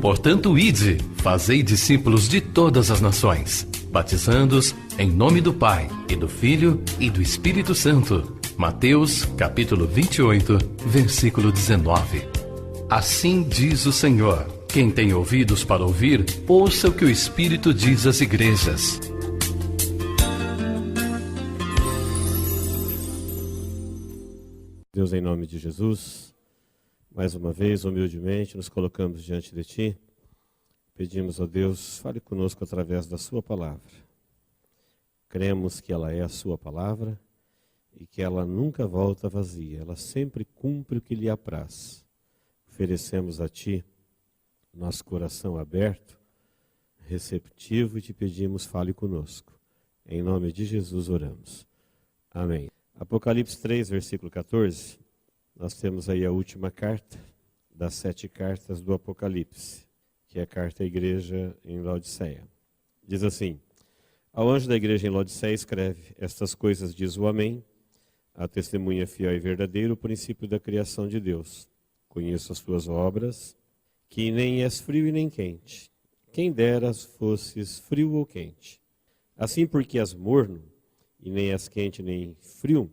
Portanto, ide, fazei discípulos de todas as nações, batizando-os em nome do Pai, e do Filho, e do Espírito Santo. Mateus, capítulo 28, versículo 19. Assim diz o Senhor: quem tem ouvidos para ouvir, ouça o que o Espírito diz às igrejas. Deus, em nome de Jesus, mais uma vez, humildemente, nos colocamos diante de Ti. Pedimos, ó Deus, fale conosco através da Sua palavra. Cremos que ela é a Sua palavra e que ela nunca volta vazia, ela sempre cumpre o que lhe apraz. Oferecemos a Ti nosso coração aberto, receptivo, e Te pedimos, fale conosco. Em nome de Jesus oramos. Amém. Apocalipse 3, versículo 14, nós temos aí a última carta das 7 cartas do Apocalipse, que é a carta à igreja em Laodiceia. Diz assim: ao anjo da igreja em Laodiceia escreve: estas coisas diz o Amém, a testemunha fiel e verdadeira, o princípio da criação de Deus. Conheço as tuas obras, que nem és frio e nem quente. Quem dera fosses frio ou quente. Assim, porque és morno, e nem és quente nem frio,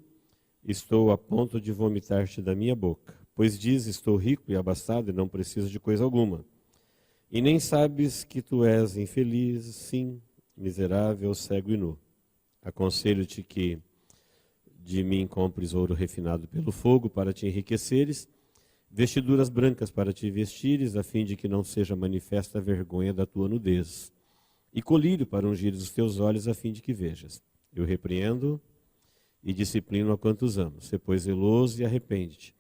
estou a ponto de vomitar-te da minha boca. Pois diz: estou rico e abastado e não preciso de coisa alguma. E nem sabes que tu és infeliz, sim, miserável, cego e nu. Aconselho-te que de mim compres ouro refinado pelo fogo para te enriqueceres, vestiduras brancas para te vestires, a fim de que não seja manifesta a vergonha da tua nudez, e colírio para ungires os teus olhos, a fim de que vejas. Eu repreendo e disciplino a quantos amo. Sê, pois, zeloso e arrepende-te.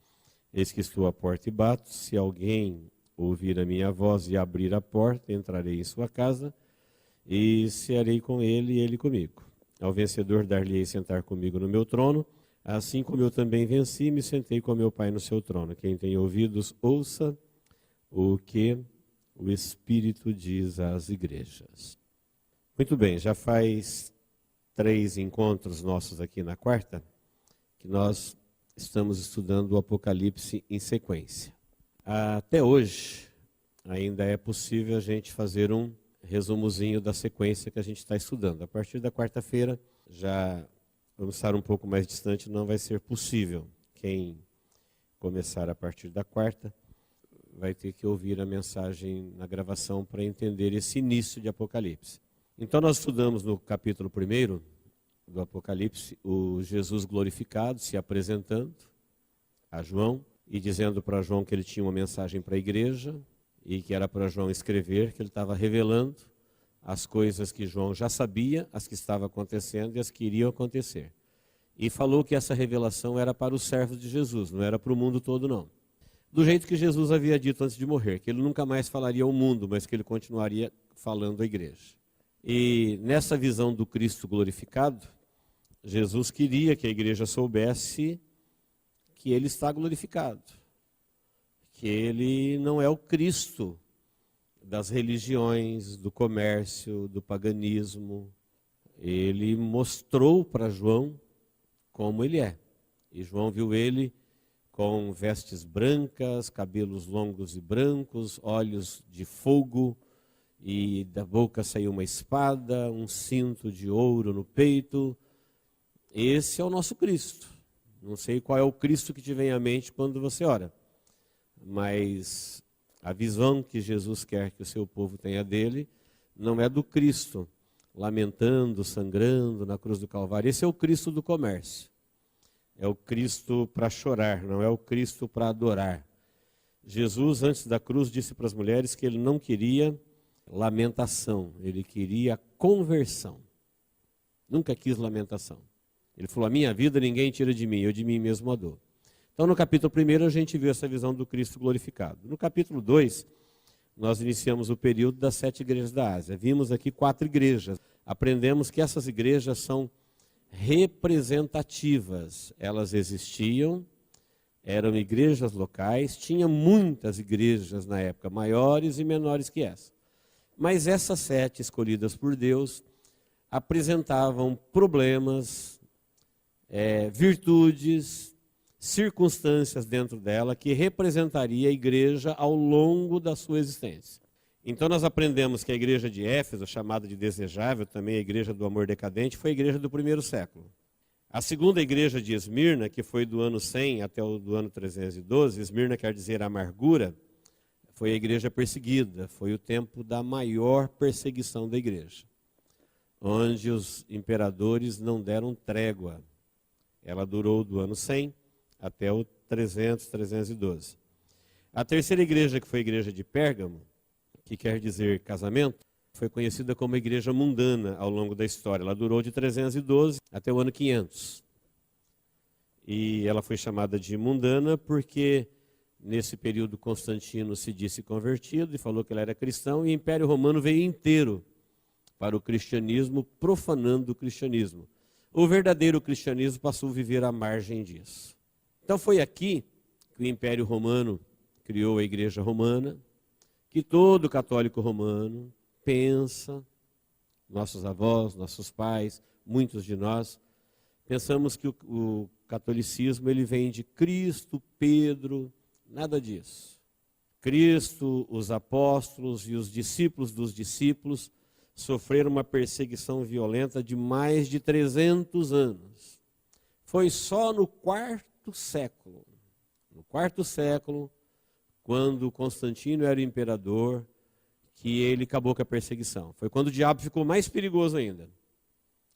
Eis que estou à porta e bato. Se alguém ouvir a minha voz e abrir a porta, entrarei em sua casa e cearei com ele e ele comigo. Ao vencedor dar-lhe-ei sentar comigo no meu trono, assim como eu também venci e me sentei com meu Pai no seu trono. Quem tem ouvidos, ouça o que o Espírito diz às igrejas. Muito bem, já faz 3 encontros nossos aqui na quarta, que nós estamos estudando o Apocalipse em sequência. Até hoje, ainda é possível a gente fazer um resumozinho da sequência que a gente está estudando. A partir da quarta-feira, já vamos estar um pouco mais distante, não vai ser possível. Quem começar a partir da quarta vai ter que ouvir a mensagem na gravação para entender esse início de Apocalipse. Então nós estudamos no capítulo 1 do Apocalipse o Jesus glorificado se apresentando a João e dizendo para João que ele tinha uma mensagem para a igreja e que era para João escrever, que ele estava revelando as coisas que João já sabia, as que estavam acontecendo e as que iriam acontecer. E falou que essa revelação era para os servos de Jesus, não era para o mundo todo não. Do jeito que Jesus havia dito antes de morrer, que ele nunca mais falaria ao mundo, mas que ele continuaria falando à igreja. E nessa visão do Cristo glorificado, Jesus queria que a igreja soubesse que ele está glorificado, que ele não é o Cristo das religiões, do comércio, do paganismo. Ele mostrou para João como ele é. E João viu ele com vestes brancas, cabelos longos e brancos, olhos de fogo, e da boca saiu uma espada, um cinto de ouro no peito. Esse é o nosso Cristo. Não sei qual é o Cristo que te vem à mente quando você ora, mas a visão que Jesus quer que o seu povo tenha dele não é do Cristo lamentando, sangrando na cruz do Calvário. Esse é o Cristo do comércio. É o Cristo para chorar, não é o Cristo para adorar. Jesus, antes da cruz, disse para as mulheres que ele não queria lamentação, ele queria conversão. Nunca quis lamentação. Ele falou: a minha vida ninguém tira de mim, eu de mim mesmo a dou. Então no capítulo 1 a gente viu essa visão do Cristo glorificado. No capítulo 2, nós iniciamos o período das 7 igrejas da Ásia. Vimos aqui 4 igrejas. Aprendemos que essas igrejas são representativas. Elas existiam, eram igrejas locais, tinha muitas igrejas na época, maiores e menores que essa. Mas essas 7 escolhidas por Deus apresentavam problemas, virtudes, circunstâncias dentro dela que representaria a igreja ao longo da sua existência. Então nós aprendemos que a igreja de Éfeso, chamada de desejável, também a igreja do amor decadente, foi a igreja do primeiro século. A segunda igreja de Esmirna, que foi do ano 100 até o do ano 312, Esmirna quer dizer amargura, foi a igreja perseguida, foi o tempo da maior perseguição da igreja, onde os imperadores não deram trégua. Ela durou do ano 100 até o 300, 312. A terceira igreja, que foi a igreja de Pérgamo, que quer dizer casamento, foi conhecida como a igreja mundana ao longo da história. Ela durou de 312 até o ano 500. E ela foi chamada de mundana porque nesse período Constantino se disse convertido e falou que ele era cristão, e o Império Romano veio inteiro para o cristianismo, profanando o cristianismo. O verdadeiro cristianismo passou a viver à margem disso. Então foi aqui que o Império Romano criou a Igreja Romana, que todo católico romano pensa, nossos avós, nossos pais, muitos de nós, pensamos que o catolicismo ele vem de Cristo, Pedro, nada disso. Cristo, os apóstolos e os discípulos dos discípulos sofreram uma perseguição violenta de mais de 300 anos. Foi só no quarto século, quando Constantino era o imperador, que ele acabou com a perseguição. Foi quando o diabo ficou mais perigoso ainda.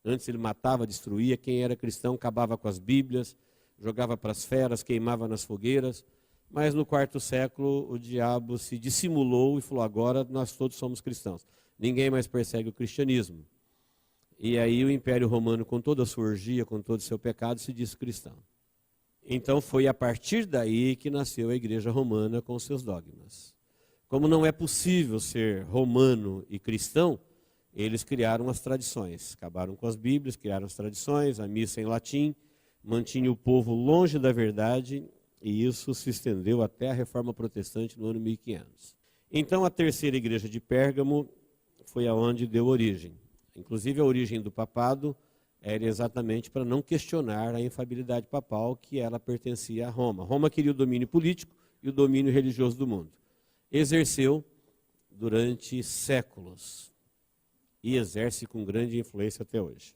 Antes ele matava, destruía, quem era cristão acabava com as Bíblias, jogava para as feras, queimava nas fogueiras. Mas no quarto século o diabo se dissimulou e falou: agora nós todos somos cristãos. Ninguém mais persegue o cristianismo. E aí o Império Romano, com toda a sua orgia, com todo o seu pecado, se disse cristão. Então foi a partir daí que nasceu a Igreja Romana com seus dogmas. Como não é possível ser romano e cristão, eles criaram as tradições. Acabaram com as Bíblias, criaram as tradições, a missa em latim, mantinha o povo longe da verdade, e isso se estendeu até a Reforma Protestante no ano 1500. Então a terceira igreja de Pérgamo foi aonde deu origem. Inclusive a origem do papado era exatamente para não questionar a infabilidade papal, que ela pertencia a Roma. Roma queria o domínio político e o domínio religioso do mundo. Exerceu durante séculos e exerce com grande influência até hoje.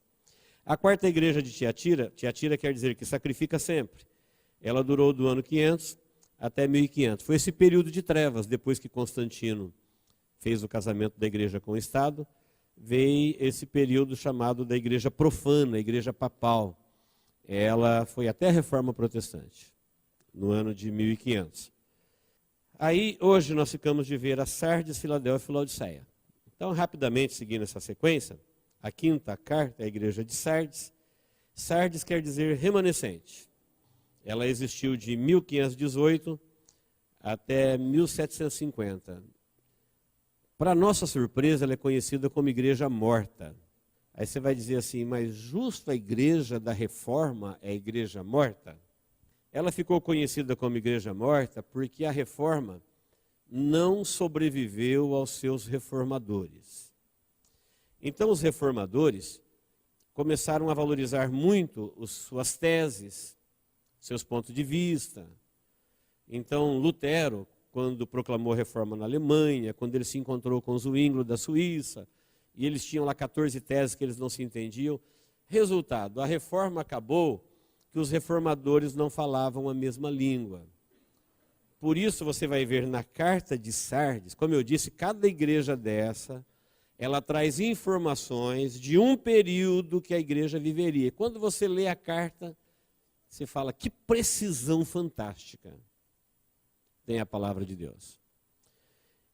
A quarta igreja de Tiatira quer dizer que sacrifica sempre. Ela durou do ano 500 até 1500. Foi esse período de trevas, depois que Constantino fez o casamento da igreja com o Estado, veio esse período chamado da igreja profana, a igreja papal. Ela foi até a Reforma Protestante, no ano de 1500. Aí, hoje, nós ficamos de ver a Sardes, Filadélfia e Laodiceia. Então, rapidamente, seguindo essa sequência, a quinta carta é a igreja de Sardes. Sardes quer dizer remanescente. Ela existiu de 1518 até 1750. Para nossa surpresa, ela é conhecida como igreja morta. Aí você vai dizer assim, mas justo a igreja da Reforma é a igreja morta? Ela ficou conhecida como igreja morta porque a Reforma não sobreviveu aos seus reformadores. Então os reformadores começaram a valorizar muito suas teses, seus pontos de vista. Então Lutero, quando proclamou a reforma na Alemanha, quando ele se encontrou com os Zwinglio da Suíça, e eles tinham lá 14 teses que eles não se entendiam. Resultado, a reforma acabou que os reformadores não falavam a mesma língua. Por isso você vai ver na carta de Sardes, como eu disse, cada igreja dessa, ela traz informações de um período que a igreja viveria. Quando você lê a carta, você fala, que precisão fantástica tem a palavra de Deus.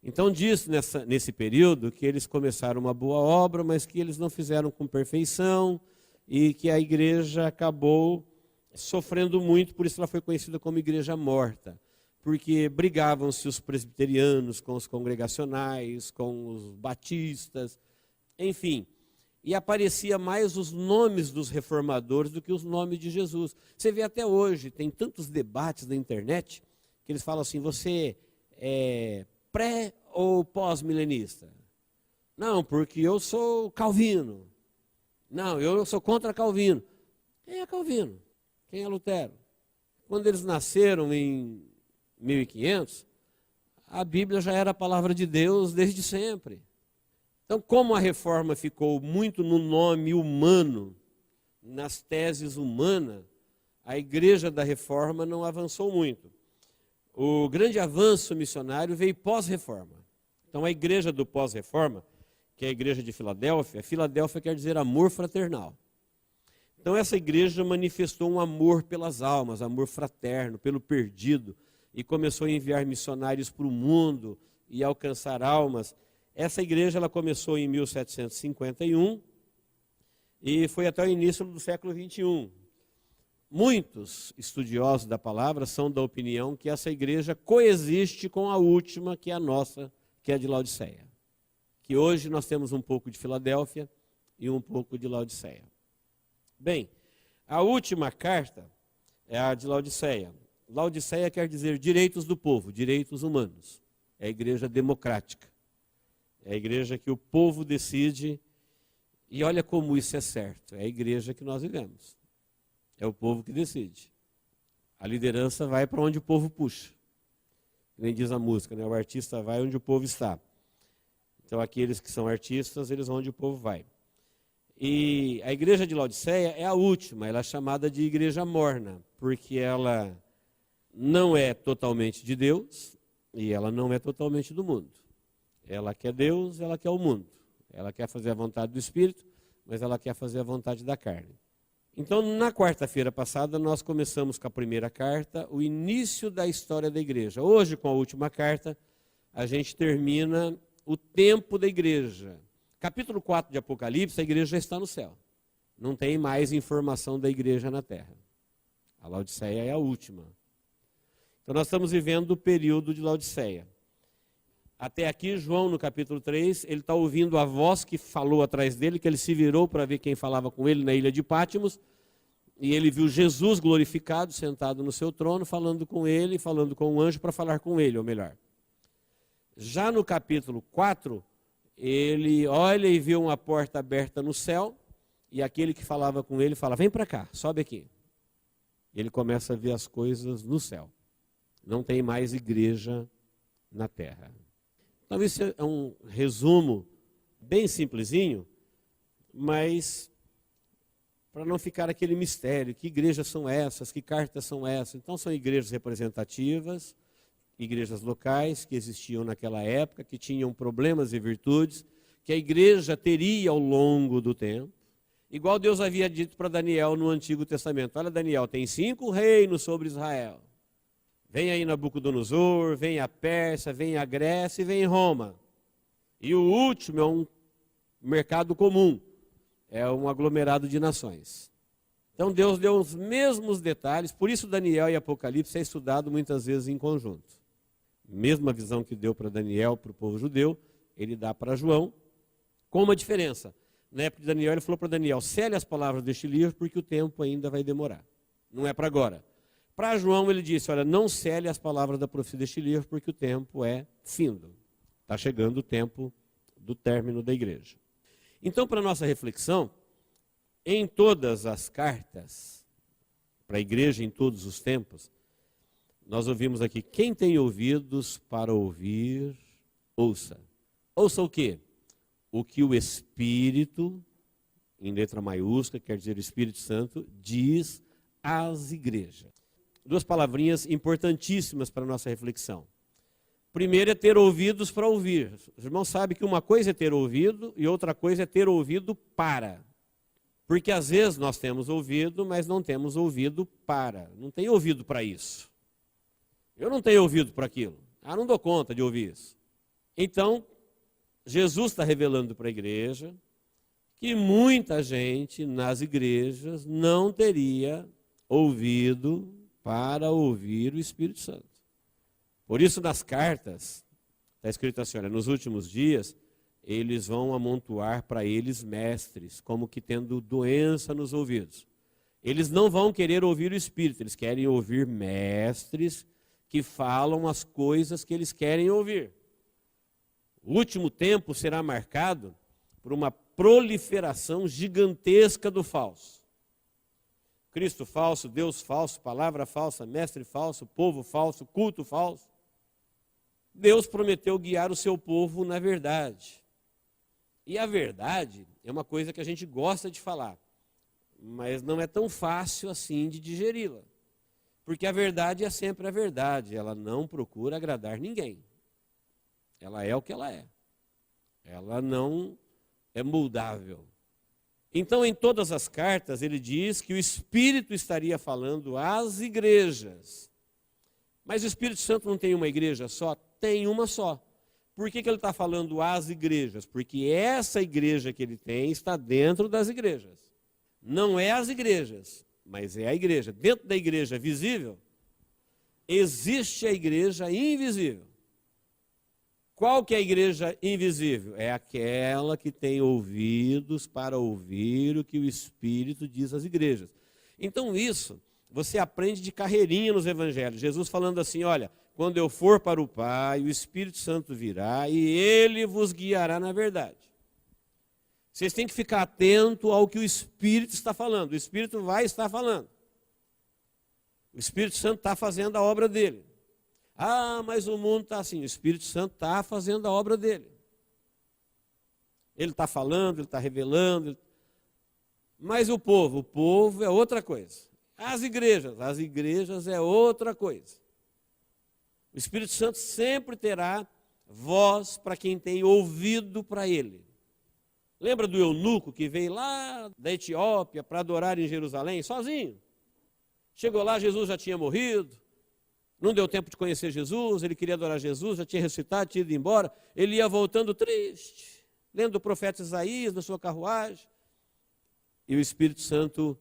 Então diz nesse período que eles começaram uma boa obra, mas que eles não fizeram com perfeição e que a igreja acabou sofrendo muito, por isso ela foi conhecida como igreja morta, porque brigavam-se os presbiterianos com os congregacionais, com os batistas, enfim, e aparecia mais os nomes dos reformadores do que os nomes de Jesus. Você vê até hoje, tem tantos debates na internet, que eles falam assim, você é pré ou pós-milenista? Não, porque eu sou Calvino. Não, eu sou contra Calvino. Quem é Calvino? Quem é Lutero? quando eles nasceram em 1500, a Bíblia já era a palavra de Deus desde sempre. Então, como a reforma ficou muito no nome humano, nas teses humanas, a igreja da reforma não avançou muito. O grande avanço missionário veio pós-reforma. Então, a igreja do pós-reforma, que é a igreja de Filadélfia, Filadélfia quer dizer amor fraternal. Então, essa igreja manifestou um amor pelas almas, amor fraterno, pelo perdido, e começou a enviar missionários para o mundo e alcançar almas. Essa igreja ela começou em 1751 e foi até o início do século 21. Muitos estudiosos da palavra são da opinião que essa igreja coexiste com a última, que é a nossa, que é a de Laodiceia. Que hoje nós temos um pouco de Filadélfia e um pouco de Laodiceia. Bem, a última carta é a de Laodiceia. Laodiceia quer dizer direitos do povo, direitos humanos. É a igreja democrática. É a igreja que o povo decide, e olha como isso é certo. É a igreja que nós vivemos. É o povo que decide. A liderança vai para onde o povo puxa. Nem diz a música, né? O artista vai onde o povo está. Então aqueles que são artistas, eles vão onde o povo vai. E a igreja de Laodiceia é a última, ela é chamada de igreja morna, porque ela não é totalmente de Deus e ela não é totalmente do mundo. Ela quer Deus, ela quer o mundo. Ela quer fazer a vontade do Espírito, mas ela quer fazer a vontade da carne. Então, na quarta-feira passada, nós começamos com a primeira carta, o início da história da igreja. Hoje, com a última carta, a gente termina o tempo da igreja. Capítulo 4 de Apocalipse, a igreja já está no céu. Não tem mais informação da igreja na terra. A Laodiceia é a última. Então, nós estamos vivendo o período de Laodiceia. Até aqui, João, no capítulo 3, ele está ouvindo a voz que falou atrás dele, que ele se virou para ver quem falava com ele na ilha de Pátimos, e ele viu Jesus glorificado, sentado no seu trono, falando com ele, falando com o anjo para falar com ele, ou melhor. Já no capítulo 4, ele olha e vê uma porta aberta no céu, e aquele que falava com ele fala, vem para cá, sobe aqui. Ele começa a ver as coisas no céu. Não tem mais igreja na terra. Então isso é um resumo bem simplesinho, mas para não ficar aquele mistério, que igrejas são essas, que cartas são essas? Então são igrejas representativas, igrejas locais que existiam naquela época, que tinham problemas e virtudes, que a igreja teria ao longo do tempo, igual Deus havia dito para Daniel no Antigo Testamento. Olha, Daniel, tem 5 reinos sobre Israel. Vem aí Nabucodonosor, vem a Pérsia, vem a Grécia e vem Roma. E o último é um mercado comum, é um aglomerado de nações. Então Deus deu os mesmos detalhes, por isso Daniel e Apocalipse é estudado muitas vezes em conjunto. Mesma visão que deu para Daniel, para o povo judeu, ele dá para João, com uma diferença. Na época de Daniel, ele falou para Daniel, cele as palavras deste livro, porque o tempo ainda vai demorar. Não é para agora. Para João ele disse, olha, não cele as palavras da profecia deste livro, porque o tempo é findo. Está chegando o tempo do término da igreja. Então, para nossa reflexão, em todas as cartas, para a igreja em todos os tempos, nós ouvimos aqui, quem tem ouvidos para ouvir, ouça. Ouça o quê? O que o Espírito, em letra maiúscula, quer dizer o Espírito Santo, diz às igrejas. 2 palavrinhas importantíssimas para a nossa reflexão. Primeiro é ter ouvidos para ouvir. Os irmãos sabem que uma coisa é ter ouvido e outra coisa é ter ouvido para. Porque às vezes nós temos ouvido, mas não temos ouvido para. Não tem ouvido para isso. Eu não tenho ouvido para aquilo. Não dou conta de ouvir isso. Então, Jesus está revelando para a igreja que muita gente nas igrejas não teria ouvido para ouvir o Espírito Santo. Por isso, nas cartas, está escrito assim, olha, nos últimos dias, eles vão amontoar para eles mestres, como que tendo doença nos ouvidos. Eles não vão querer ouvir o Espírito, eles querem ouvir mestres que falam as coisas que eles querem ouvir. O último tempo será marcado por uma proliferação gigantesca do falso. Cristo falso, Deus falso, palavra falsa, mestre falso, povo falso, culto falso. Deus prometeu guiar o seu povo na verdade. E a verdade é uma coisa que a gente gosta de falar, mas não é tão fácil assim de digeri-la. Porque a verdade é sempre a verdade, ela não procura agradar ninguém. Ela é o que ela é. Ela não é moldável. Então, em todas as cartas, ele diz que o Espírito estaria falando às igrejas. Mas o Espírito Santo não tem uma igreja só? Tem uma só. Por que ele está falando às igrejas? Porque essa igreja que ele tem está dentro das igrejas. Não é as igrejas, mas é a igreja. Dentro da igreja visível, existe a igreja invisível. Qual que é a igreja invisível? É aquela que tem ouvidos para ouvir o que o Espírito diz às igrejas. Então isso, você aprende de carreirinha nos evangelhos. Jesus falando assim, olha, quando eu for para o Pai, o Espírito Santo virá e ele vos guiará na verdade. Vocês têm que ficar atento ao que o Espírito está falando. O Espírito vai estar falando. O Espírito Santo está fazendo a obra dele. Ah, mas o mundo está assim. O Espírito Santo está fazendo a obra dele. Ele está falando, ele está revelando. Mas o povo é outra coisa. As igrejas é outra coisa. O Espírito Santo sempre terá voz para quem tem ouvido para ele. Lembra do eunuco que veio lá da Etiópia para adorar em Jerusalém, sozinho? Chegou lá, Jesus já tinha morrido, não deu tempo de conhecer Jesus, ele queria adorar Jesus, já tinha ressuscitado, tinha ido embora, ele ia voltando triste, lendo o profeta Isaías na sua carruagem, e o Espírito Santo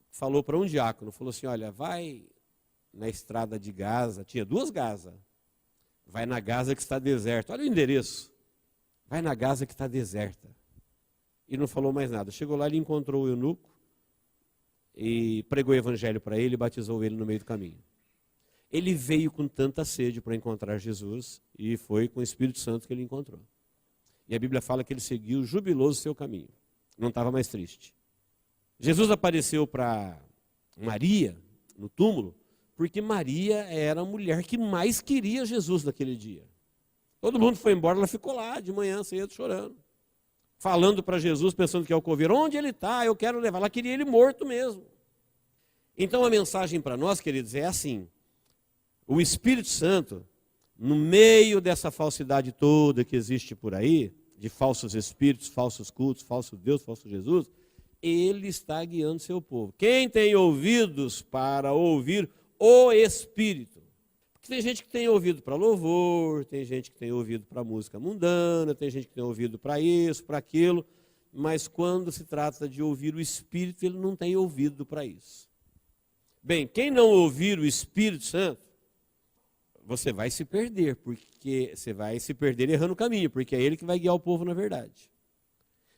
falou para um diácono, falou assim, olha, vai na estrada de Gaza, tinha 2 Gaza, vai na Gaza que está deserta, olha o endereço, vai na Gaza que está deserta. E não falou mais nada. Chegou lá, ele encontrou o eunuco e pregou o evangelho para ele e batizou ele no meio do caminho. Ele veio com tanta sede para encontrar Jesus e foi com o Espírito Santo que ele encontrou. E a Bíblia fala que ele seguiu jubiloso o seu caminho. Não estava mais triste. Jesus apareceu para Maria no túmulo porque Maria era a mulher que mais queria Jesus naquele dia. Todo mundo foi embora, ela ficou lá de manhã cedo chorando. Falando para Jesus, pensando que é o coveiro, onde ele está? Eu quero levar. Ela queria ele morto mesmo. Então a mensagem para nós, queridos, é assim. O Espírito Santo, no meio dessa falsidade toda que existe por aí, de falsos espíritos, falsos cultos, falso Deus, falso Jesus, ele está guiando seu povo. Quem tem ouvidos para ouvir o Espírito? Tem gente que tem ouvido para louvor, tem gente que tem ouvido para música mundana, tem gente que tem ouvido para isso, para aquilo, mas quando se trata de ouvir o Espírito, ele não tem ouvido para isso. Bem, quem não ouvir o Espírito Santo, você vai se perder, porque você vai se perder errando o caminho, porque é ele que vai guiar o povo na verdade.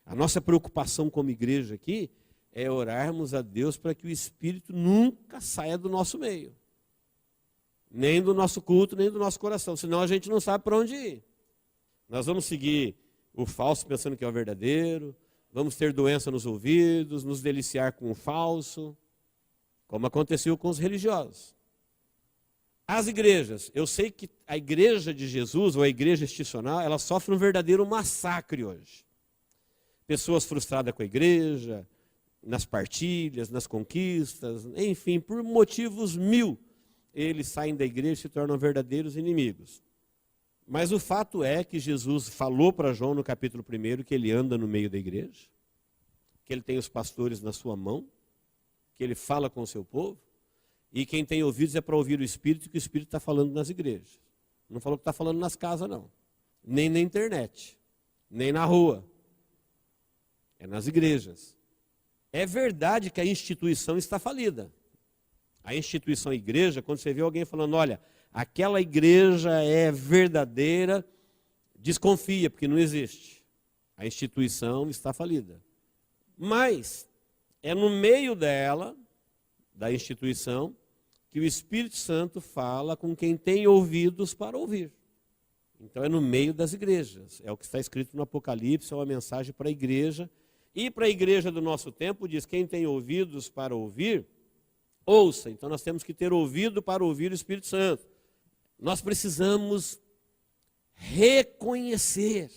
A nossa preocupação como igreja aqui é orarmos a Deus para que o Espírito nunca saia do nosso meio. Nem do nosso culto, nem do nosso coração. Senão a gente não sabe para onde ir. Nós vamos seguir o falso pensando que é o verdadeiro. Vamos ter doença nos ouvidos, nos deliciar com o falso. Como aconteceu com os religiosos. As igrejas. Eu sei que a igreja de Jesus, ou a igreja institucional, ela sofre um verdadeiro massacre hoje. Pessoas frustradas com a igreja, nas partilhas, nas conquistas, enfim, por motivos 1000. Eles saem da igreja e se tornam verdadeiros inimigos. Mas o fato é que Jesus falou para João no capítulo 1 que ele anda no meio da igreja, que ele tem os pastores na sua mão, que ele fala com o seu povo, e quem tem ouvidos é para ouvir o Espírito, que o Espírito está falando nas igrejas. Não falou que está falando nas casas, não. Nem na internet, nem na rua. É nas igrejas. É verdade que a instituição está falida. A instituição igreja, quando você vê alguém falando, olha, aquela igreja é verdadeira, desconfia, porque não existe. A instituição está falida. Mas é no meio dela, da instituição, que o Espírito Santo fala com quem tem ouvidos para ouvir. Então é no meio das igrejas. É o que está escrito no Apocalipse, é uma mensagem para a igreja. E para a igreja do nosso tempo diz, quem tem ouvidos para ouvir, ouça. Então nós temos que ter ouvido para ouvir o Espírito Santo. Nós precisamos reconhecer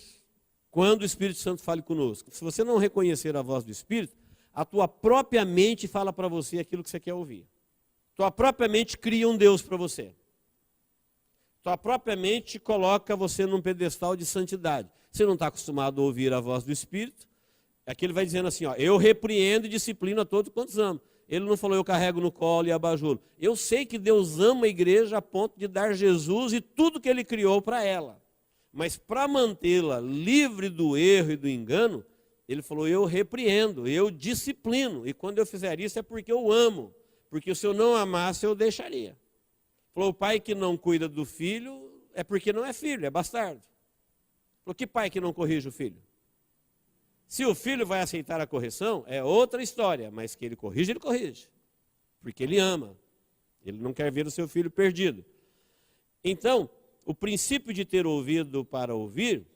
quando o Espírito Santo fale conosco. Se você não reconhecer a voz do Espírito, a tua própria mente fala para você aquilo que você quer ouvir. Tua própria mente cria um Deus para você. Tua própria mente coloca você num pedestal de santidade. Você não está acostumado a ouvir a voz do Espírito, aqui ele vai dizendo assim, ó, eu repreendo e disciplino a todos quantos amo. Ele não falou, eu carrego no colo e abajulo. Eu sei que Deus ama a igreja a ponto de dar Jesus e tudo que ele criou para ela. Mas para mantê-la livre do erro e do engano, ele falou, eu repreendo, eu disciplino. E quando eu fizer isso é porque eu amo. Porque se eu não amasse, eu deixaria. Falou, o pai que não cuida do filho é porque não é filho, é bastardo. Falou, que pai que não corrige o filho? Se o filho vai aceitar a correção, é outra história, mas que ele corrige, porque ele ama. Ele não quer ver o seu filho perdido. Então, o princípio de ter ouvido para ouvir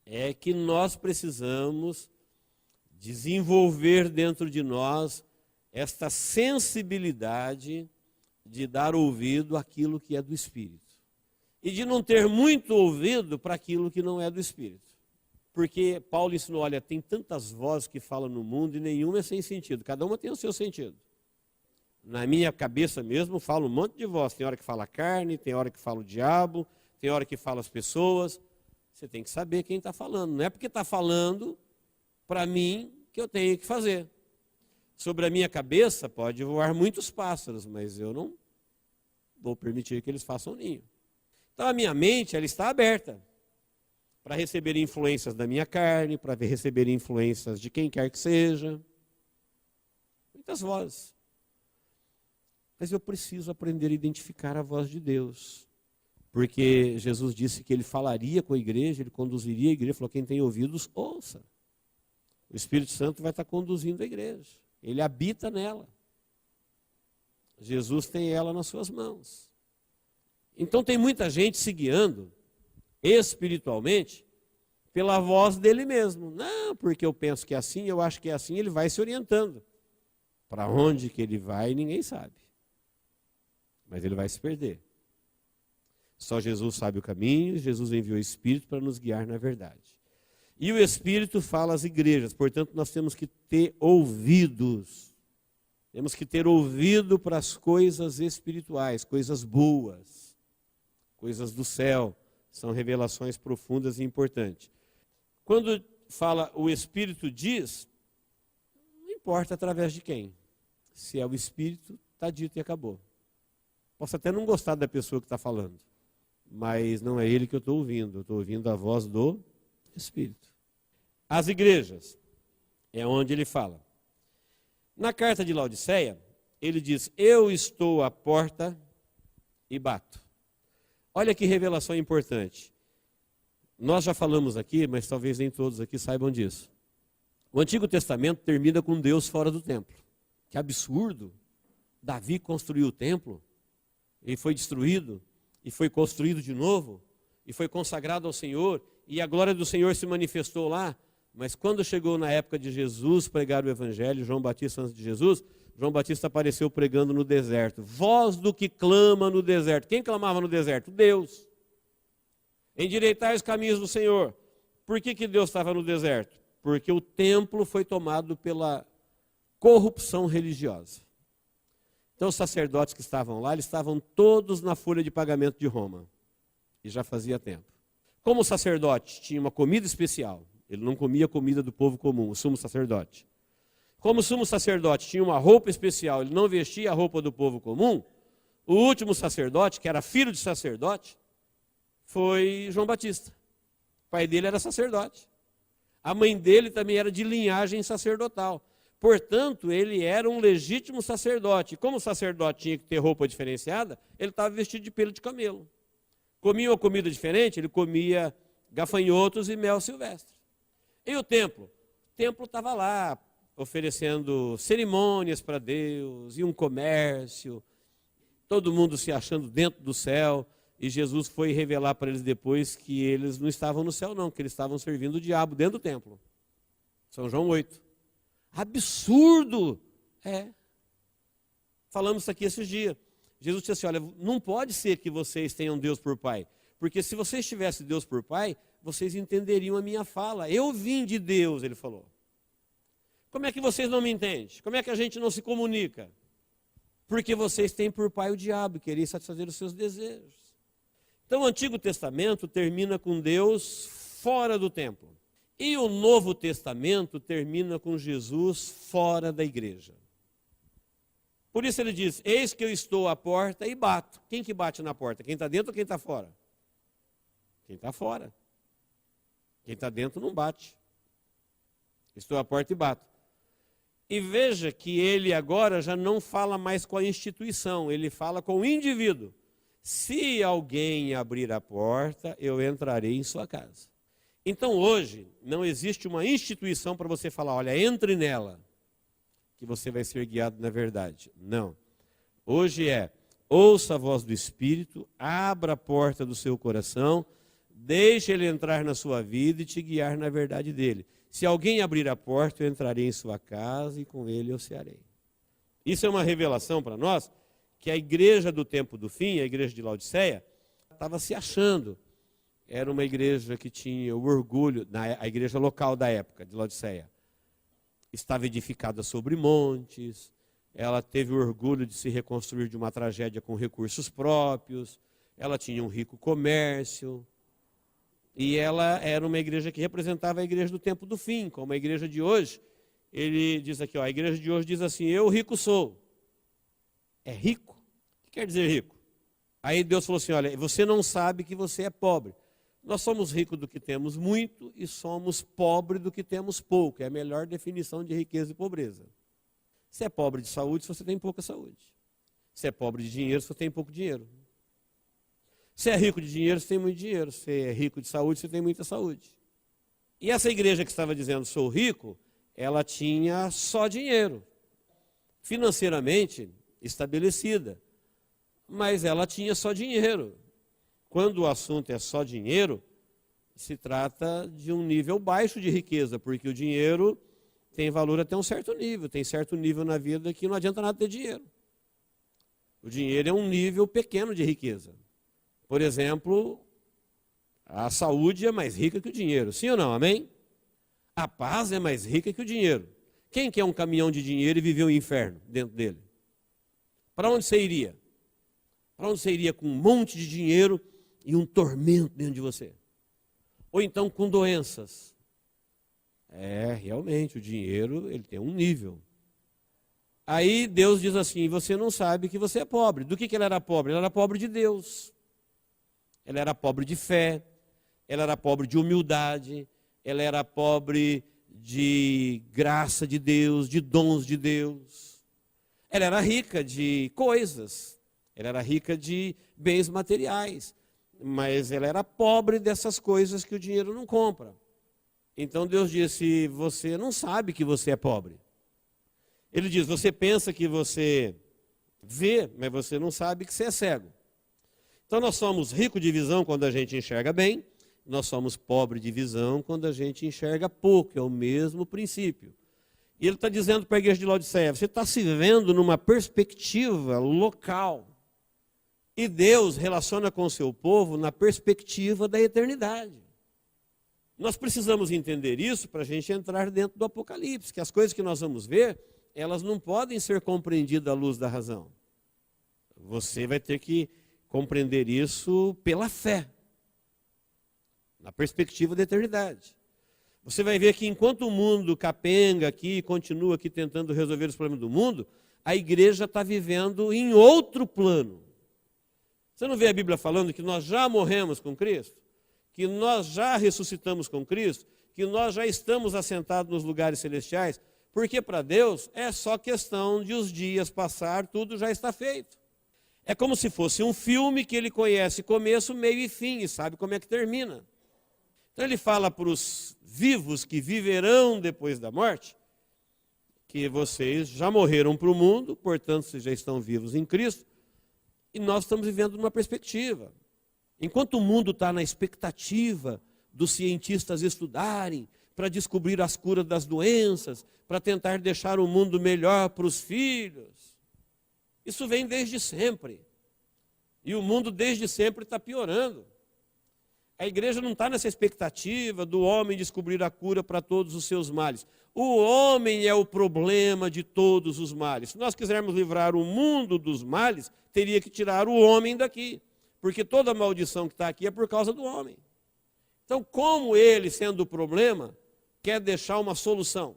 é que nós precisamos desenvolver dentro de nós esta sensibilidade de dar ouvido àquilo que é do Espírito. E de não ter muito ouvido para aquilo que não é do Espírito. Porque Paulo ensinou, olha, tem tantas vozes que falam no mundo e nenhuma é sem sentido. Cada uma tem o seu sentido. Na minha cabeça mesmo fala um monte de voz. Tem hora que fala carne, tem hora que fala o diabo, tem hora que fala as pessoas. Você tem que saber quem está falando. Não é porque está falando para mim que eu tenho que fazer. Sobre a minha cabeça pode voar muitos pássaros, mas eu não vou permitir que eles façam ninho. Então a minha mente ela está aberta para receber influências da minha carne, para receber influências de quem quer que seja. Muitas vozes. Mas eu preciso aprender a identificar a voz de Deus. Porque Jesus disse que ele falaria com a igreja, ele conduziria a igreja, falou, quem tem ouvidos, ouça. O Espírito Santo vai estar conduzindo a igreja. Ele habita nela. Jesus tem ela nas suas mãos. Então tem muita gente se guiando espiritualmente pela voz dele mesmo. Não, porque eu penso que é assim, eu acho que é assim, ele vai se orientando. Para onde que ele vai, ninguém sabe. Mas ele vai se perder. Só Jesus sabe o caminho, Jesus enviou o Espírito para nos guiar na verdade. E o Espírito fala às igrejas, portanto nós temos que ter ouvidos. Temos que ter ouvido para as coisas espirituais, coisas boas, coisas do céu. São revelações profundas e importantes. Quando fala o Espírito diz, não importa através de quem. Se é o Espírito, está dito e acabou. Posso até não gostar da pessoa que está falando, mas não é ele que eu estou ouvindo. Eu estou ouvindo a voz do Espírito. As igrejas, é onde ele fala. Na carta de Laodiceia, ele diz, eu estou à porta e bato. Olha que revelação importante. Nós já falamos aqui, mas talvez nem todos aqui saibam disso. O Antigo Testamento termina com Deus fora do templo. Que absurdo! Davi construiu o templo, e foi destruído, e foi construído de novo, e foi consagrado ao Senhor, e a glória do Senhor se manifestou lá. Mas quando chegou na época de Jesus pregar o Evangelho, João Batista antes de Jesus, João Batista apareceu pregando no deserto. Voz do que clama no deserto. Quem clamava no deserto? Deus. Endireitai os caminhos do Senhor. Por que Deus estava no deserto? Porque o templo foi tomado pela corrupção religiosa. Então os sacerdotes que estavam lá, eles estavam todos na folha de pagamento de Roma. E já fazia tempo. Como o sacerdote tinha uma comida especial, ele não comia a comida do povo comum, o sumo sacerdote. Como o sumo sacerdote tinha uma roupa especial, ele não vestia a roupa do povo comum, o último sacerdote, que era filho de sacerdote, foi João Batista. O pai dele era sacerdote. A mãe dele também era de linhagem sacerdotal. Portanto, ele era um legítimo sacerdote. Como o sacerdote tinha que ter roupa diferenciada, ele estava vestido de pelo de camelo. Comia uma comida diferente, ele comia gafanhotos e mel silvestre. E o templo? O templo estava lá, oferecendo cerimônias para Deus, e um comércio, todo mundo se achando dentro do céu, e Jesus foi revelar para eles depois que eles não estavam no céu não, que eles estavam servindo o diabo dentro do templo. São João 8. Absurdo! É. Falamos isso aqui esses dias. Jesus disse assim, olha, não pode ser que vocês tenham Deus por Pai, porque se vocês tivessem Deus por Pai, vocês entenderiam a minha fala. Eu vim de Deus, ele falou. Como é que vocês não me entendem? Como é que a gente não se comunica? Porque vocês têm por pai o diabo e querem satisfazer os seus desejos. Então o Antigo Testamento termina com Deus fora do templo. E o Novo Testamento termina com Jesus fora da igreja. Por isso ele diz, eis que eu estou à porta e bato. Quem que bate na porta? Quem está dentro ou quem está fora? Quem está fora. Quem está dentro não bate. Estou à porta e bato. E veja que ele agora já não fala mais com a instituição, ele fala com o indivíduo. Se alguém abrir a porta, eu entrarei em sua casa. Então hoje não existe uma instituição para você falar, olha, entre nela, que você vai ser guiado na verdade. Não. Hoje ouça a voz do Espírito, abra a porta do seu coração, deixe ele entrar na sua vida e te guiar na verdade dele. Se alguém abrir a porta, eu entrarei em sua casa e com ele eu cearei. Isso é uma revelação para nós, que a igreja do tempo do fim, a igreja de Laodiceia, estava se achando. Era uma igreja que tinha o orgulho, a igreja local da época de Laodiceia. Estava edificada sobre montes, ela teve o orgulho de se reconstruir de uma tragédia com recursos próprios, ela tinha um rico comércio. E ela era uma igreja que representava a igreja do tempo do fim, como a igreja de hoje. Ele diz aqui, a igreja de hoje diz assim, eu rico sou. É rico? O que quer dizer rico? Aí Deus falou assim, olha, você não sabe que você é pobre. Nós somos ricos do que temos muito e somos pobres do que temos pouco. É a melhor definição de riqueza e pobreza. Você é pobre de saúde se você tem pouca saúde. Você é pobre de dinheiro se você tem pouco dinheiro. Você é rico de dinheiro, você tem muito dinheiro. Você é rico de saúde, você tem muita saúde. E essa igreja que estava dizendo, sou rico, ela tinha só dinheiro. Financeiramente estabelecida. Mas ela tinha só dinheiro. Quando o assunto é só dinheiro, se trata de um nível baixo de riqueza, porque o dinheiro tem valor até um certo nível. Tem certo nível na vida que não adianta nada ter dinheiro. O dinheiro é um nível pequeno de riqueza. Por exemplo, a saúde é mais rica que o dinheiro. Sim ou não? Amém? A paz é mais rica que o dinheiro. Quem quer um caminhão de dinheiro e viver o inferno dentro dele? Para onde você iria? Para onde você iria com um monte de dinheiro e um tormento dentro de você? Ou então com doenças? Realmente, o dinheiro ele tem um nível. Aí Deus diz assim, você não sabe que você é pobre. Do que ele era pobre? Ele era pobre de Deus. Ela era pobre de fé, ela era pobre de humildade, ela era pobre de graça de Deus, de dons de Deus. Ela era rica de coisas, ela era rica de bens materiais, mas ela era pobre dessas coisas que o dinheiro não compra. Então Deus disse, você não sabe que você é pobre. Ele diz, você pensa que você vê, mas você não sabe que você é cego. Então nós somos ricos de visão quando a gente enxerga bem, nós somos pobres de visão quando a gente enxerga pouco, é o mesmo princípio. E ele está dizendo para a igreja de Laodiceia, você está se vendo numa perspectiva local. E Deus relaciona com o seu povo na perspectiva da eternidade. Nós precisamos entender isso para a gente entrar dentro do Apocalipse, que as coisas que nós vamos ver, elas não podem ser compreendidas à luz da razão. Você vai ter que compreender isso pela fé, na perspectiva da eternidade. Você vai ver que enquanto o mundo capenga aqui, continua aqui tentando resolver os problemas do mundo, a igreja está vivendo em outro plano. Você não vê a Bíblia falando que nós já morremos com Cristo? Que nós já ressuscitamos com Cristo? Que nós já estamos assentados nos lugares celestiais? Porque para Deus é só questão de os dias passar, tudo já está feito. É como se fosse um filme que ele conhece começo, meio e fim, e sabe como é que termina. Então ele fala para os vivos que viverão depois da morte, que vocês já morreram para o mundo, portanto vocês já estão vivos em Cristo, e nós estamos vivendo numa perspectiva. Enquanto o mundo está na expectativa dos cientistas estudarem, para descobrir as curas das doenças, para tentar deixar o mundo melhor para os filhos, Isso vem desde sempre. E o mundo desde sempre está piorando. A igreja não está nessa expectativa do homem descobrir a cura para todos os seus males. O homem é o problema de todos os males. Se nós quisermos livrar o mundo dos males, teria que tirar o homem daqui. Porque toda maldição que está aqui é por causa do homem. Então, como ele, sendo o problema, quer deixar uma solução?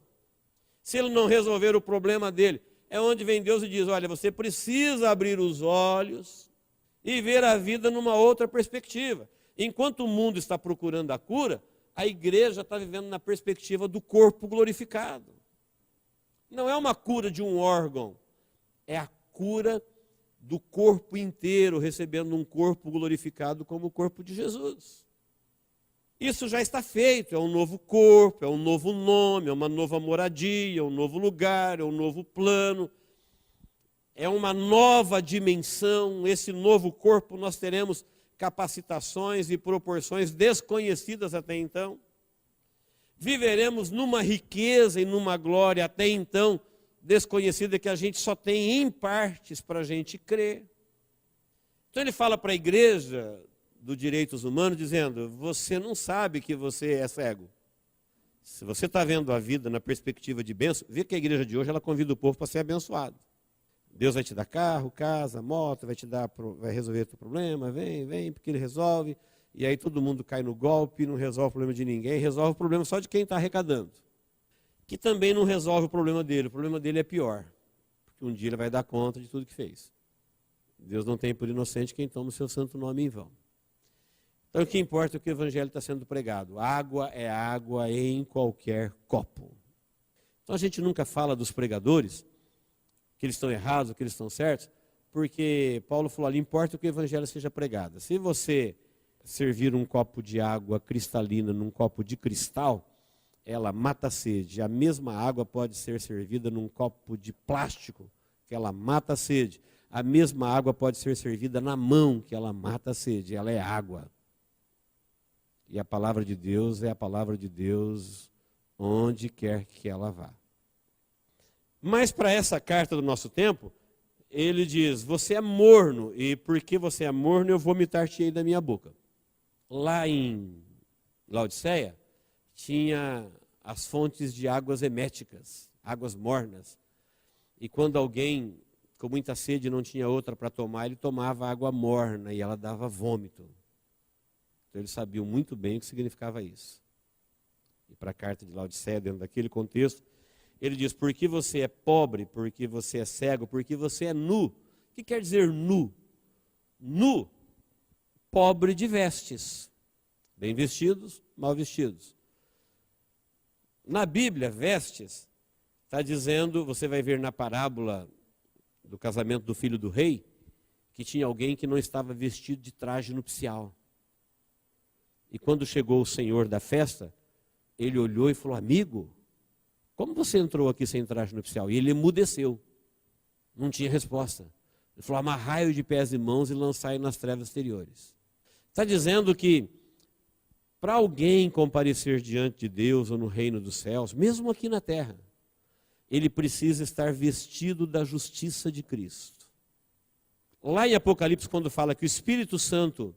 Se ele não resolver o problema dele, é onde vem Deus e diz, olha, você precisa abrir os olhos e ver a vida numa outra perspectiva. Enquanto o mundo está procurando a cura, a igreja está vivendo na perspectiva do corpo glorificado. Não é uma cura de um órgão, é a cura do corpo inteiro, recebendo um corpo glorificado como o corpo de Jesus. Isso já está feito, é um novo corpo, é um novo nome, é uma nova moradia, é um novo lugar, é um novo plano, é uma nova dimensão. Esse novo corpo nós teremos capacitações e proporções desconhecidas até então. Viveremos numa riqueza e numa glória até então desconhecida que a gente só tem em partes para a gente crer. Então ele fala para a igreja do Direitos Humanos dizendo, você não sabe que você é cego. Se você está vendo a vida na perspectiva de bênção, vê que a igreja de hoje ela convida o povo para ser abençoado. Deus vai te dar carro, casa, moto, vai resolver o teu problema, vem, porque ele resolve. E aí todo mundo cai no golpe, não resolve o problema de ninguém, resolve o problema só de quem está arrecadando. Que também não resolve o problema dele é pior. Porque um dia ele vai dar conta de tudo que fez. Deus não tem por inocente quem toma o seu santo nome em vão. Então o que importa é que o evangelho está sendo pregado. Água é água em qualquer copo. Então a gente nunca fala dos pregadores, que eles estão errados, que eles estão certos, porque Paulo falou ali, importa que o evangelho seja pregado. Se você servir um copo de água cristalina num copo de cristal, ela mata a sede. A mesma água pode ser servida num copo de plástico, que ela mata a sede. A mesma água pode ser servida na mão, que ela mata a sede. Ela é água. E a palavra de Deus é a palavra de Deus onde quer que ela vá. Mas para essa carta do nosso tempo, ele diz, você é morno, e porque você é morno, eu vomitar-te-ei da minha boca. Lá em Laodiceia, tinha as fontes de águas eméticas, águas mornas. E quando alguém com muita sede não tinha outra para tomar, ele tomava água morna e ela dava vômito. Então eles sabiam muito bem o que significava isso. E para a carta de Laodiceia, dentro daquele contexto, ele diz, porque você é pobre, porque você é cego, porque você é nu. O que quer dizer nu? Nu, pobre de vestes. Bem vestidos, mal vestidos. Na Bíblia, vestes, está dizendo, você vai ver na parábola do casamento do filho do rei, que tinha alguém que não estava vestido de traje nupcial. E quando chegou o senhor da festa, ele olhou e falou, amigo, como você entrou aqui sem traje nupcial? E ele emudeceu, não tinha resposta. Ele falou, amarrai-o de pés e mãos e lançai-o nas trevas exteriores. Está dizendo que para alguém comparecer diante de Deus ou no reino dos céus, mesmo aqui na terra, ele precisa estar vestido da justiça de Cristo. Lá em Apocalipse, quando fala que o Espírito Santo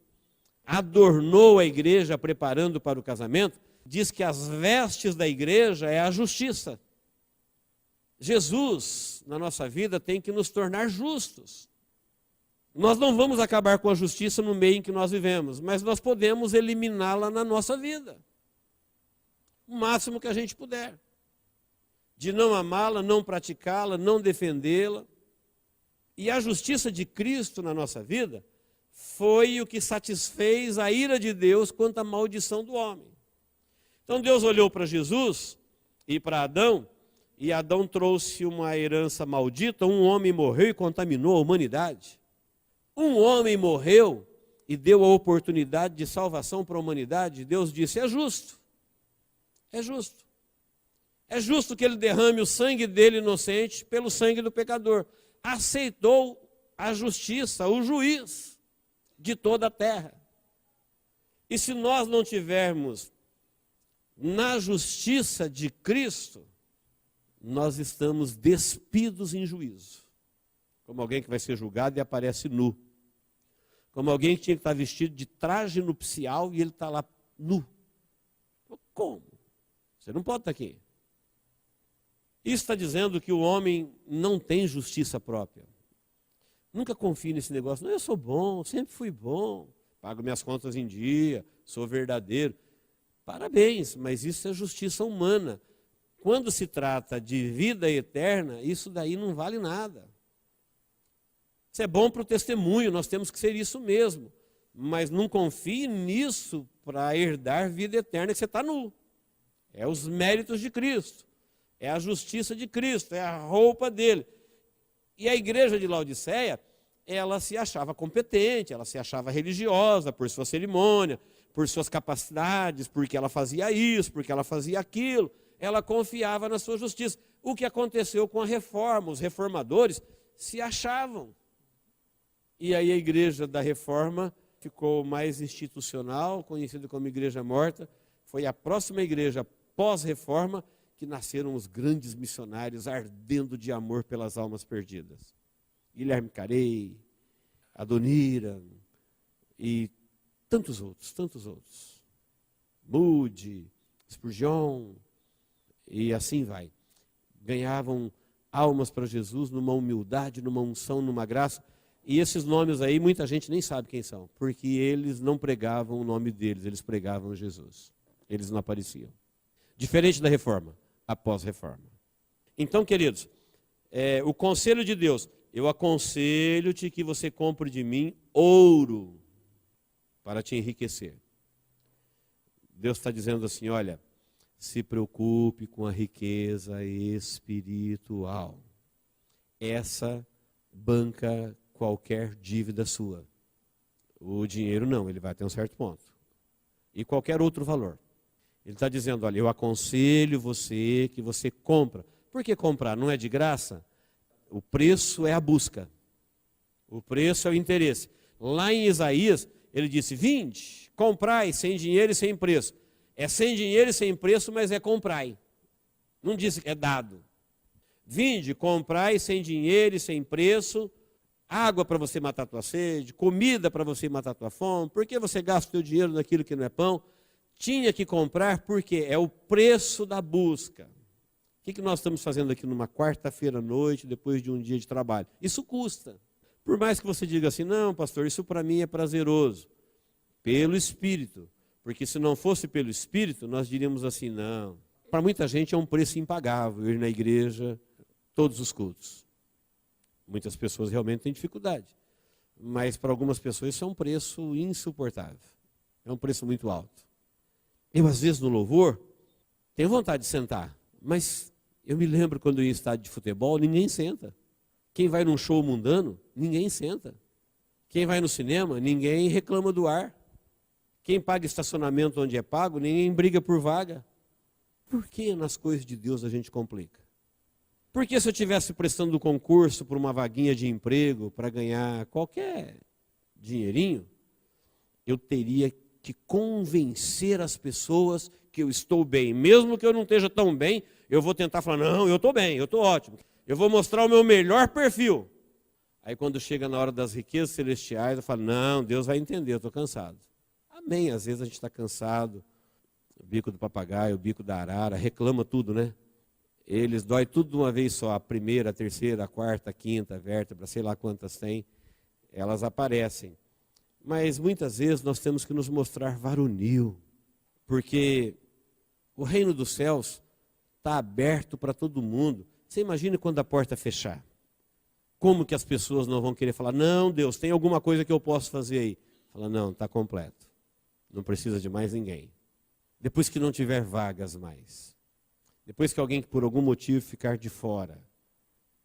adornou a igreja preparando para o casamento, diz que as vestes da igreja é a justiça. Jesus, na nossa vida, tem que nos tornar justos. Nós não vamos acabar com a justiça no meio em que nós vivemos, mas nós podemos eliminá-la na nossa vida. O máximo que a gente puder. De não amá-la, não praticá-la, não defendê-la. E a justiça de Cristo na nossa vida foi o que satisfez a ira de Deus quanto à maldição do homem. Então Deus olhou para Jesus e para Adão, e Adão trouxe uma herança maldita, um homem morreu e contaminou a humanidade. Um homem morreu e deu a oportunidade de salvação para a humanidade. Deus disse, é justo. É justo. É justo que ele derrame o sangue dele inocente pelo sangue do pecador. Aceitou a justiça, o juiz de toda a terra. E se nós não tivermos na justiça de Cristo, nós estamos despidos em juízo. como alguém que vai ser julgado e aparece nu, como alguém que tinha que estar vestido de traje nupcial e ele está lá nu. Como? Você não pode estar aqui. Isso está dizendo que o homem não tem justiça própria. Nunca confie nesse negócio. Não, eu sou bom, sempre fui bom, pago minhas contas em dia, sou verdadeiro. Parabéns, mas isso é justiça humana. Quando se trata de vida eterna, isso daí não vale nada. Isso é bom para o testemunho, nós temos que ser isso mesmo. Mas não confie nisso para herdar vida eterna, que você está nu. É os méritos de Cristo, é a justiça de Cristo, é a roupa dele. E a igreja de Laodiceia, ela se achava competente, ela se achava religiosa por sua cerimônia, por suas capacidades, porque ela fazia isso, porque ela fazia aquilo. Ela confiava na sua justiça. O que aconteceu com a reforma? Os reformadores se achavam. E aí a igreja da reforma ficou mais institucional, conhecida como igreja morta. Foi a próxima igreja pós-reforma que nasceram os grandes missionários ardendo de amor pelas almas perdidas. Guilherme Carey, Adonira e tantos outros. Moody, Spurgeon, e assim vai. Ganhavam almas para Jesus numa humildade, numa unção, numa graça. E esses nomes aí, muita gente nem sabe quem são, porque eles não pregavam o nome deles, eles pregavam Jesus. Eles não apareciam. Diferente da reforma, após reforma. Então, queridos, o conselho de Deus, eu aconselho-te que você compre de mim ouro para te enriquecer. Deus está dizendo assim, olha, se preocupe com a riqueza espiritual. Essa banca qualquer dívida sua. O dinheiro não, ele vai até um certo ponto. E qualquer outro valor. Ele está dizendo, olha, eu aconselho você que você compra. Por que comprar? Não é de graça? O preço é a busca. O preço é o interesse. Lá em Isaías, ele disse, vinde, comprai sem dinheiro e sem preço. É sem dinheiro e sem preço, mas é comprai. Não disse que é dado. Vinde, comprai sem dinheiro e sem preço, água para você matar a tua sede, comida para você matar a tua fome. Por que você gasta o teu dinheiro naquilo que não é pão? Tinha que comprar porque é o preço da busca. O que nós estamos fazendo aqui numa quarta-feira à noite, depois de um dia de trabalho? Isso custa. Por mais que você diga assim, não, pastor, isso para mim é prazeroso. Pelo Espírito. Porque se não fosse pelo Espírito, nós diríamos assim, não. Para muita gente é um preço impagável ir na igreja todos os cultos. Muitas pessoas realmente têm dificuldade. Mas para algumas pessoas isso é um preço insuportável. É um preço muito alto. Eu, às vezes, no louvor, tenho vontade de sentar. Mas eu me lembro quando eu ia em estádio de futebol, ninguém senta. Quem vai num show mundano, ninguém senta. Quem vai no cinema, ninguém reclama do ar. Quem paga estacionamento onde é pago, ninguém briga por vaga. Por que nas coisas de Deus a gente complica? Porque se eu estivesse prestando concurso por uma vaguinha de emprego para ganhar qualquer dinheirinho, eu teria que convencer as pessoas que eu estou bem. Mesmo que eu não esteja tão bem, eu vou tentar falar, não, eu estou bem, eu estou ótimo. Eu vou mostrar o meu melhor perfil. Aí quando chega na hora das riquezas celestiais, eu falo, não, Deus vai entender, eu estou cansado. Amém, às vezes a gente está cansado, o bico do papagaio, o bico da arara, reclama tudo, né? Eles dói tudo de uma vez só, a primeira, a terceira, a quarta, a quinta vértebra, sei lá quantas tem, elas aparecem. Mas muitas vezes nós temos que nos mostrar varonil, porque o reino dos céus está aberto para todo mundo. Você imagina quando a porta fechar? Como que as pessoas não vão querer falar, não, Deus, tem alguma coisa que eu posso fazer aí? Fala, não, está completo. Não precisa de mais ninguém. Depois que não tiver vagas mais. Depois que alguém por algum motivo ficar de fora.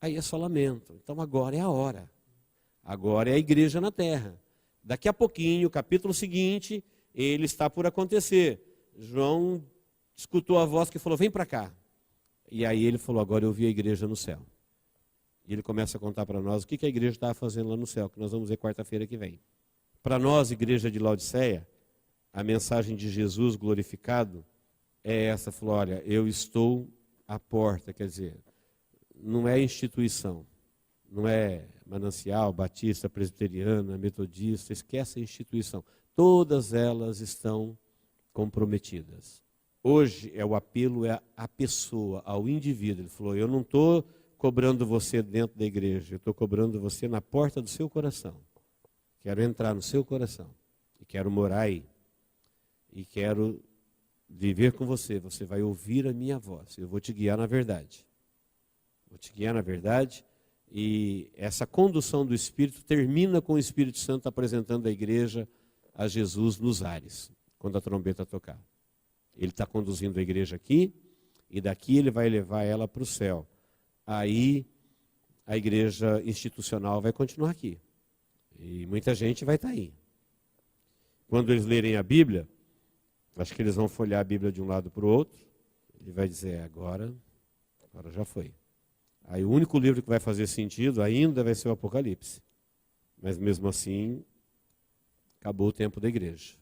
Aí é só lamento. Então agora é a hora. Agora é a igreja na terra. Daqui a pouquinho, o capítulo seguinte, ele está por acontecer. João escutou a voz que falou, vem para cá. E aí ele falou, agora eu vi a igreja no céu. E ele começa a contar para nós o que a igreja estava fazendo lá no céu, que nós vamos ver quarta-feira que vem. Para nós, igreja de Laodiceia, a mensagem de Jesus glorificado é essa, falou, olha, eu estou à porta, quer dizer, não é instituição, Não é Manancial, Batista, Presbiteriana, Metodista, esquece a instituição. Todas elas estão comprometidas. Hoje o apelo é à pessoa, ao indivíduo. Ele falou, eu não estou cobrando você dentro da igreja, eu estou cobrando você na porta do seu coração. Quero entrar no seu coração e quero morar aí. E quero viver com você. Você vai ouvir a minha voz. Eu vou te guiar na verdade. Vou te guiar na verdade. E essa condução do Espírito termina com o Espírito Santo apresentando a igreja a Jesus nos ares, quando a trombeta tocar. Ele está conduzindo a igreja aqui, e daqui ele vai levar ela para o céu. Aí a igreja institucional vai continuar aqui. E muita gente vai estar aí. Quando eles lerem a Bíblia, acho que eles vão folhear a Bíblia de um lado para o outro, ele vai dizer, agora já foi. Aí o único livro que vai fazer sentido ainda vai ser o Apocalipse. Mas mesmo assim, acabou o tempo da igreja.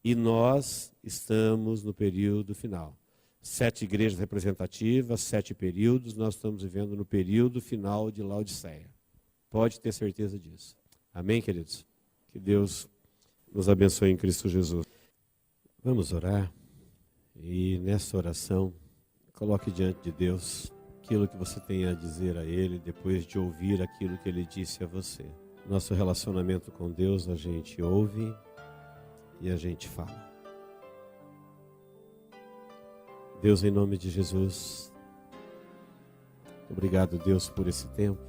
E nós estamos no período final. 7 igrejas representativas, 7 períodos, nós estamos vivendo no período final de Laodiceia. Pode ter certeza disso. Amém, queridos? Que Deus nos abençoe em Cristo Jesus. Vamos orar. E nessa oração, coloque diante de Deus aquilo que você tem a dizer a Ele, depois de ouvir aquilo que Ele disse a você. Nosso relacionamento com Deus, a gente ouve e a gente fala. Deus, em nome de Jesus, obrigado, Deus, por esse tempo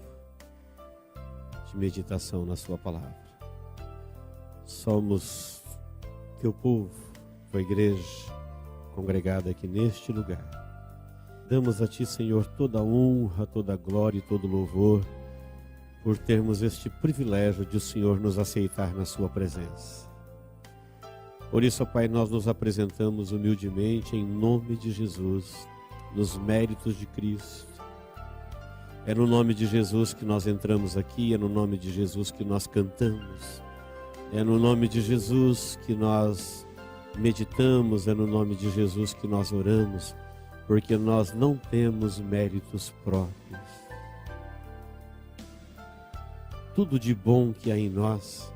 de meditação na sua palavra. Somos teu povo, tua igreja congregada aqui neste lugar. Damos a ti, Senhor, toda a honra, toda a glória e todo o louvor por termos este privilégio de o Senhor nos aceitar na sua presença. Por isso, ó Pai, nós nos apresentamos humildemente em nome de Jesus, nos méritos de Cristo. É no nome de Jesus que nós entramos aqui, é no nome de Jesus que nós cantamos, é no nome de Jesus que nós meditamos, é no nome de Jesus que nós oramos, porque nós não temos méritos próprios. Tudo de bom que há em nós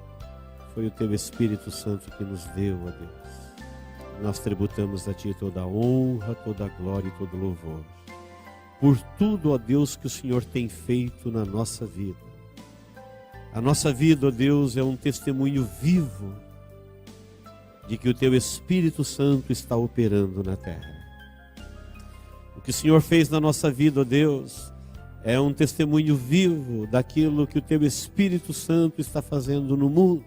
foi o Teu Espírito Santo que nos deu, ó Deus. Nós tributamos a Ti toda a honra, toda a glória e todo o louvor. Por tudo, ó Deus, que o Senhor tem feito na nossa vida. A nossa vida, ó Deus, é um testemunho vivo de que o Teu Espírito Santo está operando na terra. O que o Senhor fez na nossa vida, ó Deus, é um testemunho vivo daquilo que o Teu Espírito Santo está fazendo no mundo.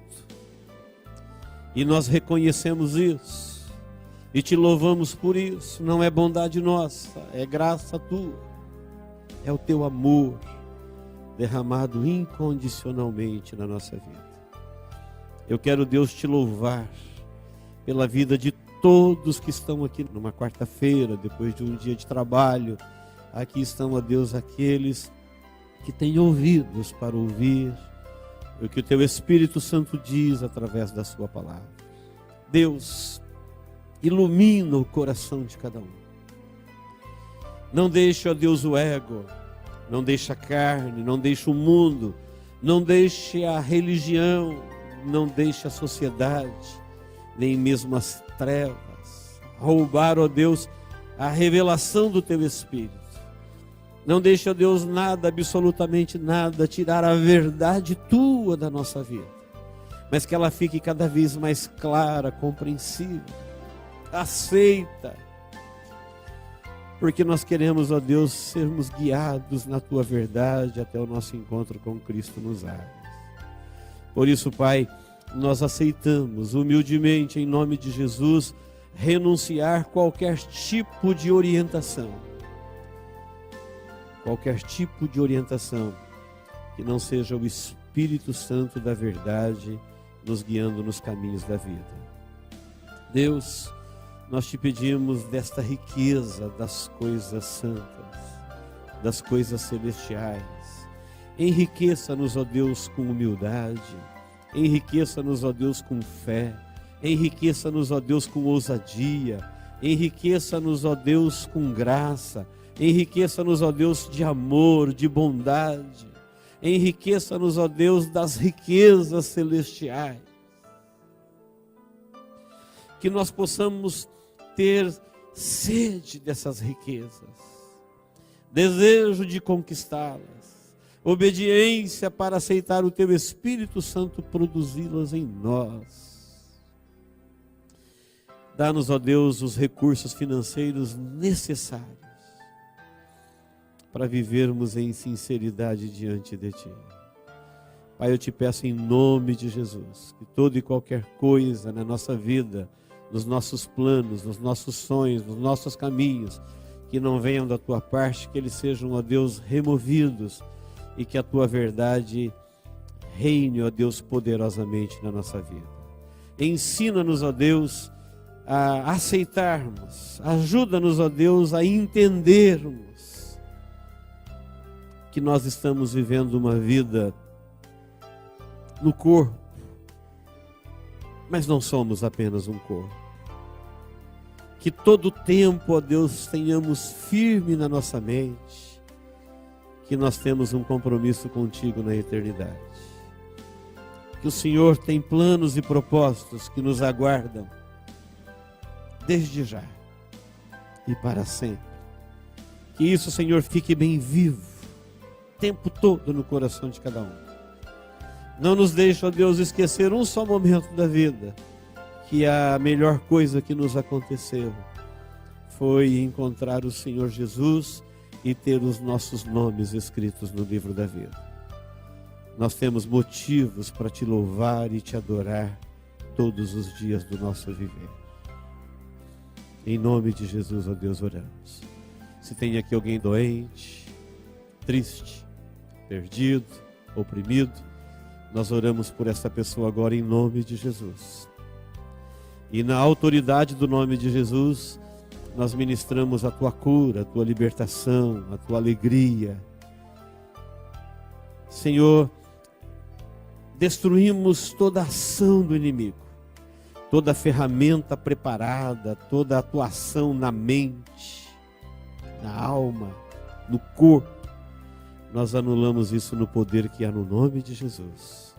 E nós reconhecemos isso e Te louvamos por isso. Não é bondade nossa, é graça Tua. É o Teu amor derramado incondicionalmente na nossa vida. Eu quero, Deus, Te louvar pela vida de todos que estão aqui numa quarta-feira, depois de um dia de trabalho. Aqui estão, ó Deus, aqueles que têm ouvidos para ouvir o que o Teu Espírito Santo diz através da Sua palavra. Deus, ilumina o coração de cada um. Não deixe, ó Deus, o ego, não deixe a carne, não deixe o mundo, não deixe a religião, não deixe a sociedade, nem mesmo as trevas roubar, ó Deus, a revelação do Teu Espírito. Não deixe, ó Deus, nada, absolutamente nada, tirar a verdade Tua da nossa vida, mas que ela fique cada vez mais clara, compreensível, aceita, porque nós queremos, ó Deus, sermos guiados na Tua verdade até o nosso encontro com Cristo nos ares. Por isso, Pai, nós aceitamos humildemente, em nome de Jesus, renunciar qualquer tipo de orientação. Qualquer tipo de orientação que não seja o Espírito Santo da verdade nos guiando nos caminhos da vida. Deus, nós Te pedimos desta riqueza das coisas santas, das coisas celestiais. Enriqueça-nos, ó Deus, com humildade. Enriqueça-nos, ó Deus, com fé. Enriqueça-nos, ó Deus, com ousadia. Enriqueça-nos, ó Deus, com graça. Enriqueça-nos, ó Deus, de amor, de bondade. Enriqueça-nos, ó Deus, das riquezas celestiais. Que nós possamos ter sede dessas riquezas, desejo de conquistá-las, obediência para aceitar o Teu Espírito Santo produzi-las em nós. Dá-nos, ó Deus, os recursos financeiros necessários para vivermos em sinceridade diante de Ti. Pai, eu te peço em nome de Jesus, que toda e qualquer coisa na nossa vida, nos nossos planos, nos nossos sonhos, nos nossos caminhos, que não venham da Tua parte, que eles sejam, ó Deus, removidos e que a Tua verdade reine, ó Deus, poderosamente na nossa vida. Ensina-nos, ó Deus, a aceitarmos, ajuda-nos, ó Deus, a entendermos que nós estamos vivendo uma vida no corpo, mas não somos apenas um corpo. Que todo tempo, ó Deus, tenhamos firme na nossa mente que nós temos um compromisso contigo na eternidade. Que o Senhor tem planos e propósitos que nos aguardam desde já e para sempre. Que isso, Senhor, fique bem vivo o tempo todo no coração de cada um. Não nos deixe, ó Deus, esquecer um só momento da vida, que a melhor coisa que nos aconteceu foi encontrar o Senhor Jesus e ter os nossos nomes escritos no livro da vida. Nós temos motivos para te louvar e te adorar todos os dias do nosso viver. Em nome de Jesus, ó Deus, oramos. Se tem aqui alguém doente, triste, perdido, oprimido, nós oramos por essa pessoa agora em nome de Jesus. E na autoridade do nome de Jesus, nós ministramos a Tua cura, a Tua libertação, a Tua alegria. Senhor, destruímos toda a ação do inimigo, toda a ferramenta preparada, toda a atuação na mente, na alma, no corpo. Nós anulamos isso no poder que há no nome de Jesus.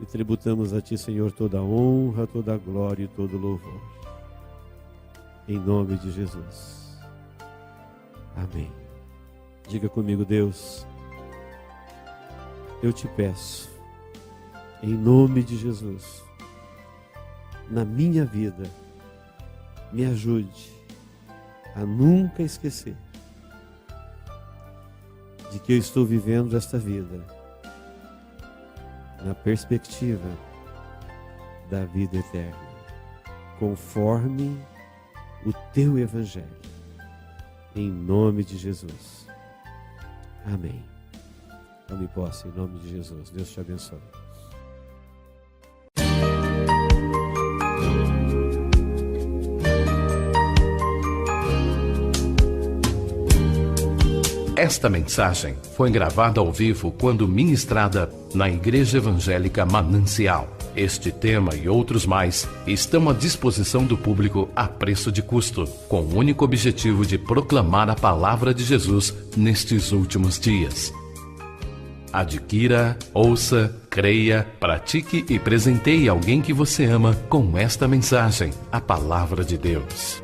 E tributamos a Ti, Senhor, toda a honra, toda a glória e todo o louvor. Em nome de Jesus. Amém. Diga comigo, Deus, eu te peço, em nome de Jesus, na minha vida, me ajude a nunca esquecer de que eu estou vivendo esta vida na perspectiva da vida eterna, conforme o Teu Evangelho, em nome de Jesus. Amém. Tome posse em nome de Jesus. Deus te abençoe. Esta mensagem foi gravada ao vivo quando ministrada na Igreja Evangélica Manancial. Este tema e outros mais estão à disposição do público a preço de custo, com o único objetivo de proclamar a palavra de Jesus nestes últimos dias. Adquira, ouça, creia, pratique e presenteie alguém que você ama com esta mensagem, a palavra de Deus.